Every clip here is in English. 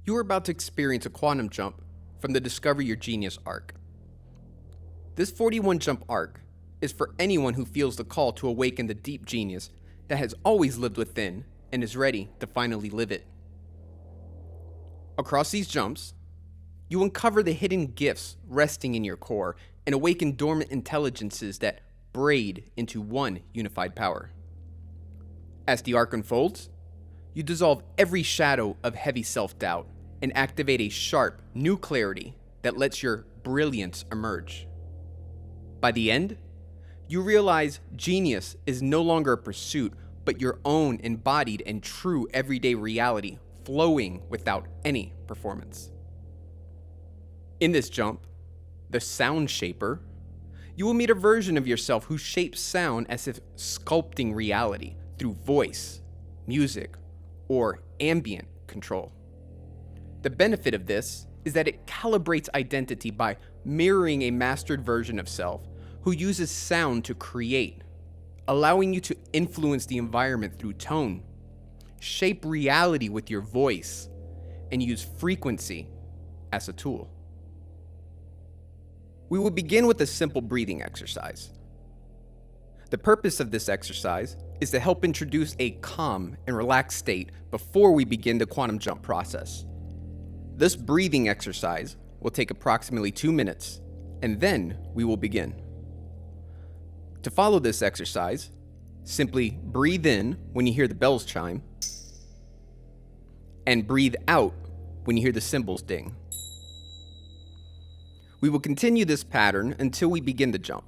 You are about to experience a quantum jump from the Discover Your Genius arc. This 41 jump arc is for anyone who feels the call to awaken the deep genius that has always lived within and is ready to finally live it. Across these jumps, you uncover the hidden gifts resting in your core and awaken dormant intelligences that braid into one unified power. As the arc unfolds, you dissolve every shadow of heavy self-doubt and activate a sharp, new clarity that lets your brilliance emerge. By the end, you realize genius is no longer a pursuit, but your own embodied and true everyday reality flowing without any performance. In this jump, the sound shaper, you will meet a version of yourself who shapes sound as if sculpting reality through voice, music, or ambient control. The benefit of this is that it calibrates identity by mirroring a mastered version of self who uses sound to create, allowing you to influence the environment through tone, shape reality with your voice, and use frequency as a tool. We will begin with a simple breathing exercise. The purpose of this exercise is to help introduce a calm and relaxed state before we begin the quantum jump process. This breathing exercise will take approximately 2 minutes, and then we will begin. To follow this exercise, simply breathe in when you hear the bells chime, and breathe out when you hear the cymbals ding. We will continue this pattern until we begin the jump.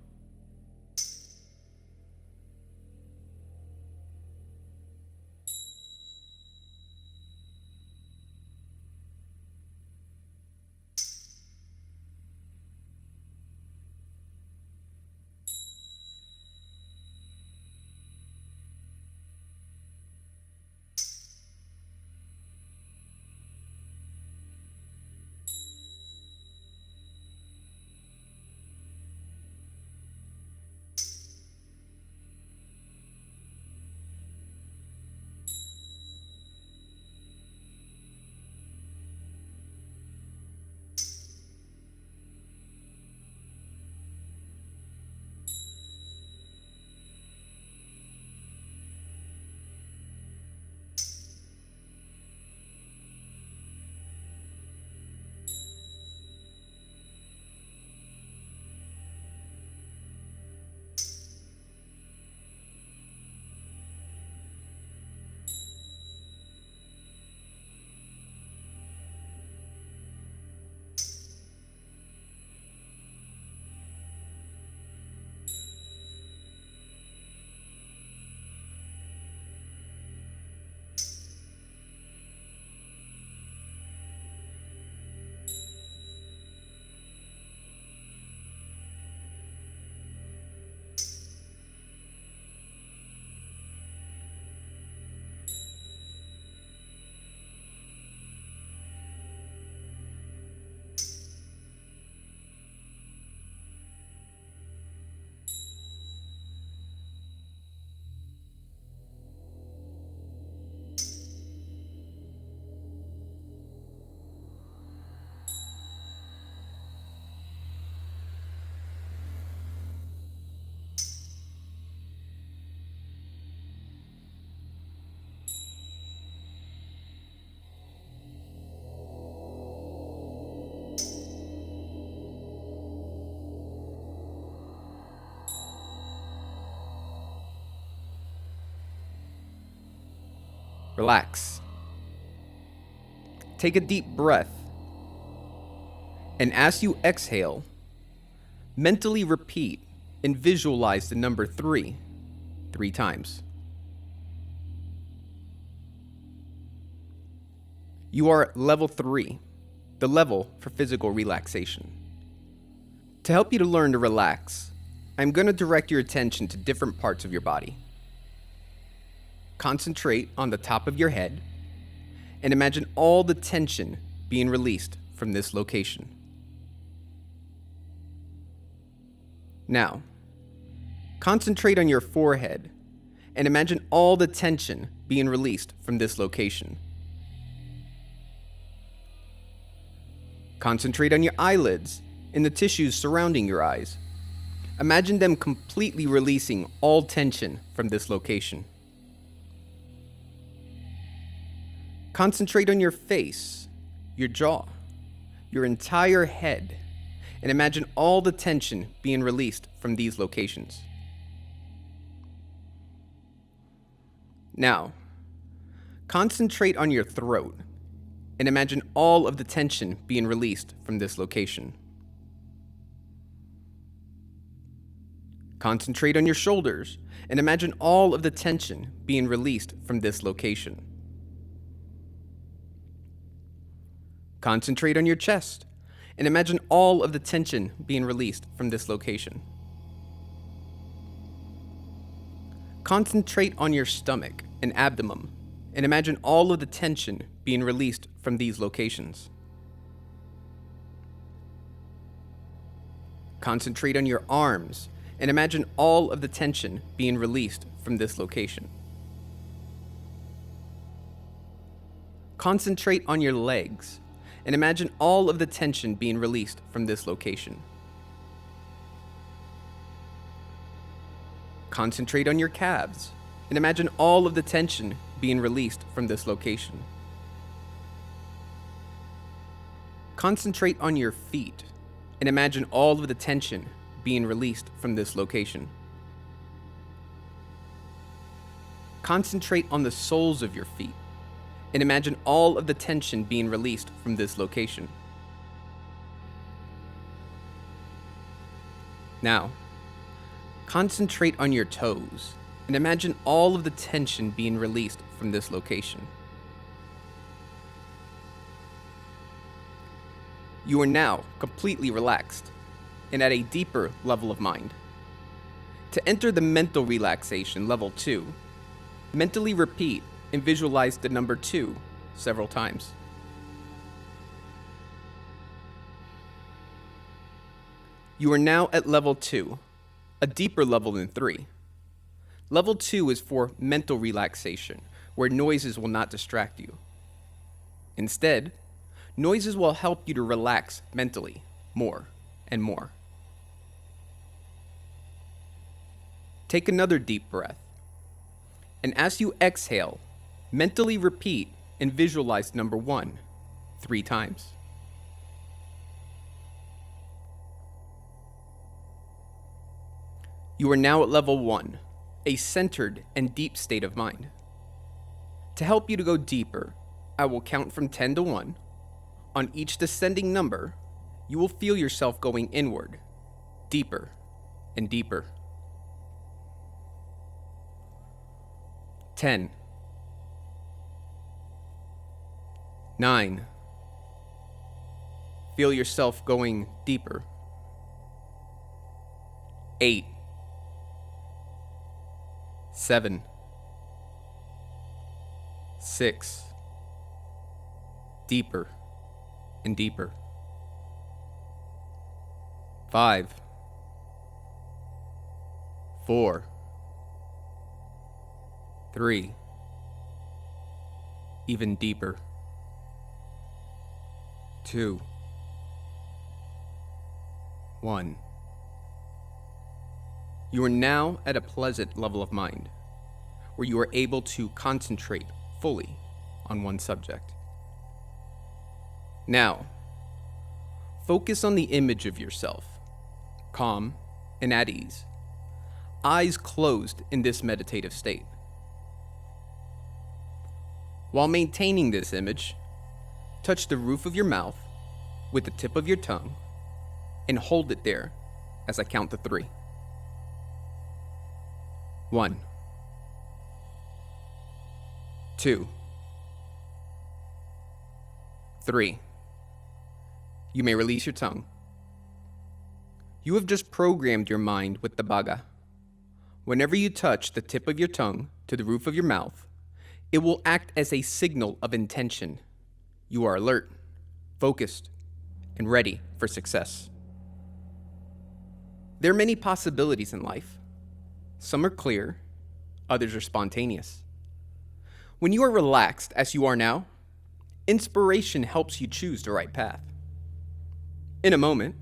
Relax. Take a deep breath. And as you exhale, mentally repeat and visualize the number 3 times. You are at level 3, the level for physical relaxation. To help you to learn to relax, I'm going to direct your attention to different parts of your body. Concentrate on the top of your head and imagine all the tension being released from this location. Now, concentrate on your forehead and imagine all the tension being released from this location. Concentrate on your eyelids and the tissues surrounding your eyes. Imagine them completely releasing all tension from this location. Concentrate on your face, your jaw, your entire head, and imagine all the tension being released from these locations. Now, concentrate on your throat and imagine all of the tension being released from this location. Concentrate on your shoulders and imagine all of the tension being released from this location. Concentrate on your chest and imagine all of the tension being released from this location. Concentrate on your stomach and abdomen and imagine all of the tension being released from these locations. Concentrate on your arms and imagine all of the tension being released from this location. Concentrate on your legs and imagine all of the tension being released from this location. Concentrate on your calves and imagine all of the tension being released from this location. Concentrate on your feet and imagine all of the tension being released from this location. Concentrate on the soles of your feet and imagine all of the tension being released from this location. Now, concentrate on your toes and imagine all of the tension being released from this location. You are now completely relaxed and at a deeper level of mind. To enter the mental relaxation level 2, mentally repeat and visualize the number 2 several times. You are now at level 2, a deeper level than 3. Level 2 is for mental relaxation, where noises will not distract you. Instead, noises will help you to relax mentally more and more. Take another deep breath. And as you exhale, mentally repeat and visualize number 1 3 times. You are now at level 1, a centered and deep state of mind. To help you to go deeper, I will count from 10 to 1. On each descending number, you will feel yourself going inward, deeper and deeper. 10, 9, feel yourself going deeper. 8, 7, 6, deeper and deeper. 5, 4, 3, even deeper. 2, 1. You are now at a pleasant level of mind, where you are able to concentrate fully on one subject. Now, focus on the image of yourself, calm and at ease, eyes closed in this meditative state. While maintaining this image, touch the roof of your mouth with the tip of your tongue and hold it there as I count to 3. 1, 2, 3. You may release your tongue. You have just programmed your mind with the Bhaga. Whenever you touch the tip of your tongue to the roof of your mouth, it will act as a signal of intention. You are alert, focused, and ready for success. There are many possibilities in life. Some are clear, others are spontaneous. When you are relaxed as you are now, inspiration helps you choose the right path. In a moment,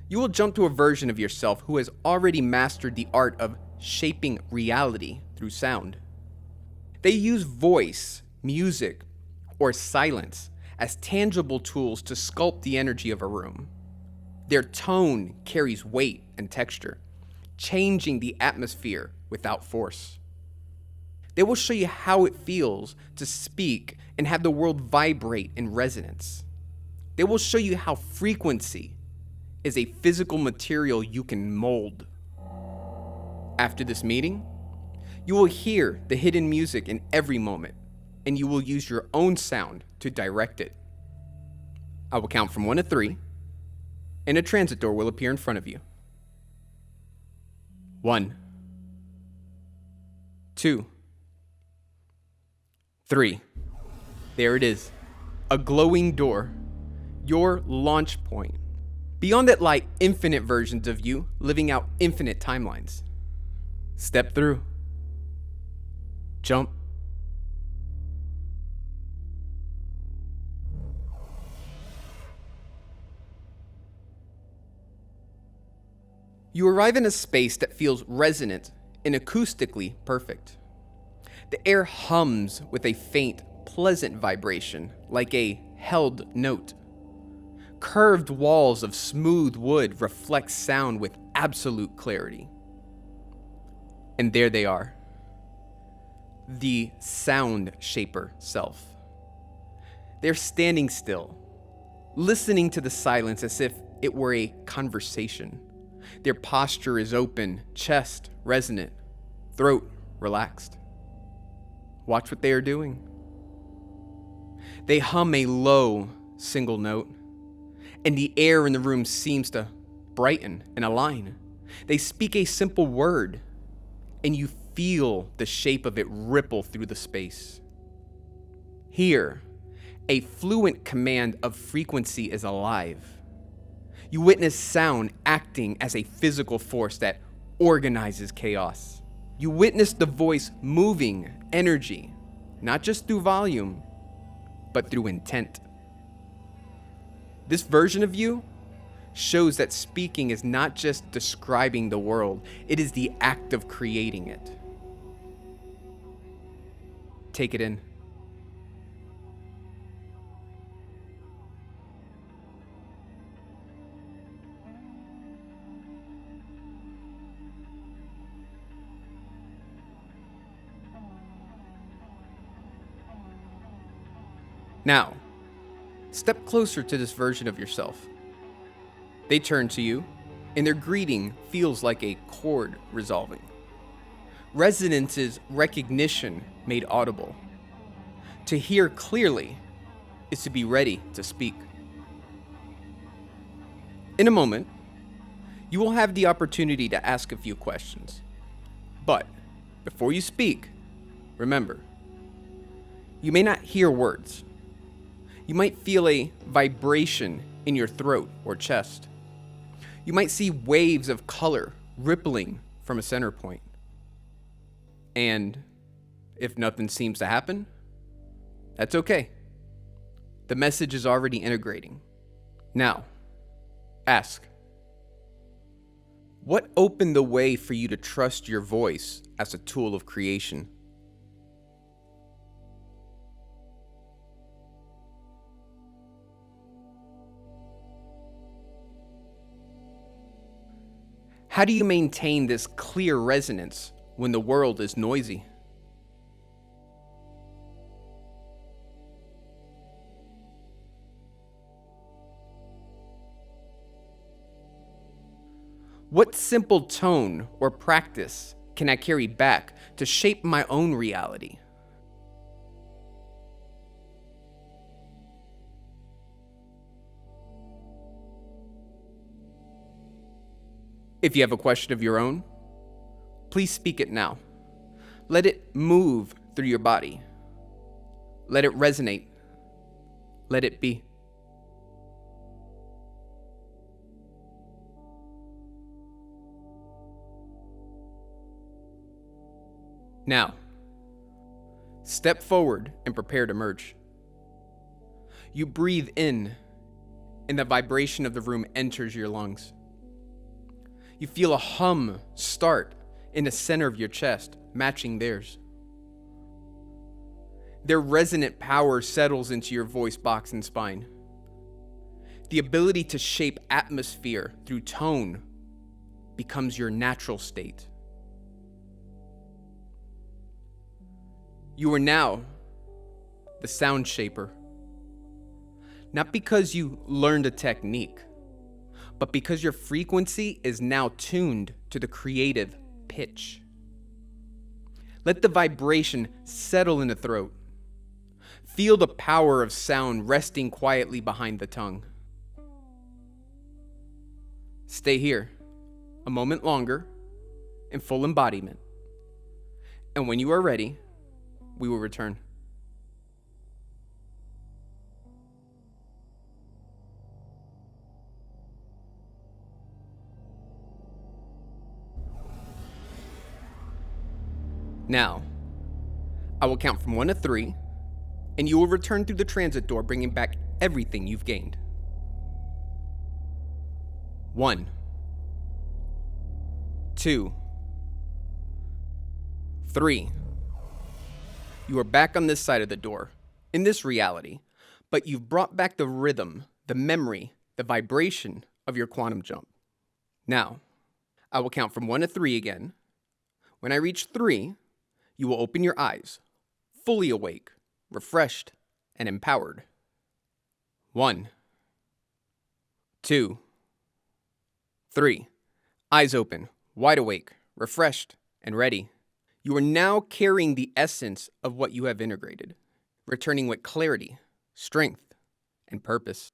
you will jump to a version of yourself who has already mastered the art of shaping reality through sound. They use voice, music, or silence as tangible tools to sculpt the energy of a room. Their tone carries weight and texture, changing the atmosphere without force. They will show you how it feels to speak and have the world vibrate in resonance. They will show you how frequency is a physical material you can mold. After this meeting, you will hear the hidden music in every moment, and you will use your own sound to direct it. I will count from 1 to 3, and a transit door will appear in front of you. 1, 2, 3. There it is, a glowing door, your launch point. Beyond it lie infinite versions of you living out infinite timelines. Step through. Jump. You arrive in a space that feels resonant and acoustically perfect. The air hums with a faint, pleasant vibration, like a held note. Curved walls of smooth wood reflect sound with absolute clarity. And there they are, the sound shaper self. They're standing still, listening to the silence as if it were a conversation. Their posture is open, chest resonant, throat relaxed. Watch what they are doing. They hum a low single note, and the air in the room seems to brighten and align. They speak a simple word, and you feel the shape of it ripple through the space. Here, a fluent command of frequency is alive. You witness sound acting as a physical force that organizes chaos. You witness the voice moving energy, not just through volume, but through intent. This version of you shows that speaking is not just describing the world, it is the act of creating it. Take it in. Now, step closer to this version of yourself. They turn to you, and their greeting feels like a chord resolving. Resonance is recognition made audible. To hear clearly is to be ready to speak. In a moment, you will have the opportunity to ask a few questions. But before you speak, remember, you may not hear words. You might feel a vibration in your throat or chest. You might see waves of color rippling from a center point. And if nothing seems to happen, that's okay. The message is already integrating. Now, ask, what opened the way for you to trust your voice as a tool of creation? How do you maintain this clear resonance when the world is noisy? What simple tone or practice can I carry back to shape my own reality? If you have a question of your own, please speak it now. Let it move through your body. Let it resonate. Let it be. Now, step forward and prepare to merge. You breathe in and the vibration of the room enters your lungs. You feel a hum start in the center of your chest, matching theirs. Their resonant power settles into your voice box and spine. The ability to shape atmosphere through tone becomes your natural state. You are now the sound shaper. Not because you learned a technique, but because your frequency is now tuned to the creative pitch. Let the vibration settle in the throat. Feel the power of sound resting quietly behind the tongue. Stay here a moment longer in full embodiment. And when you are ready, we will return. Now, I will count from 1 to 3, and you will return through the transit door, bringing back everything you've gained. 1, 2, 3. You are back on this side of the door, in this reality, but you've brought back the rhythm, the memory, the vibration of your quantum jump. Now, I will count from 1 to 3 again. When I reach 3, you will open your eyes, fully awake, refreshed, and empowered. 1, 2, 3. Eyes open, wide awake, refreshed, and ready. You are now carrying the essence of what you have integrated, returning with clarity, strength, and purpose.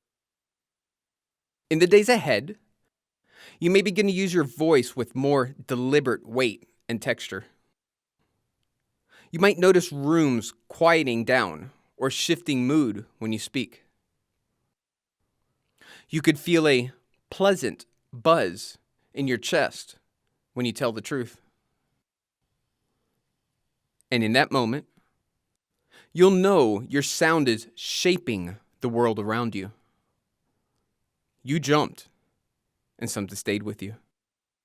In the days ahead, you may begin to use your voice with more deliberate weight and texture. You might notice rooms quieting down or shifting mood when you speak. You could feel a pleasant buzz in your chest when you tell the truth. And in that moment, you'll know your sound is shaping the world around you. You jumped, and something stayed with you.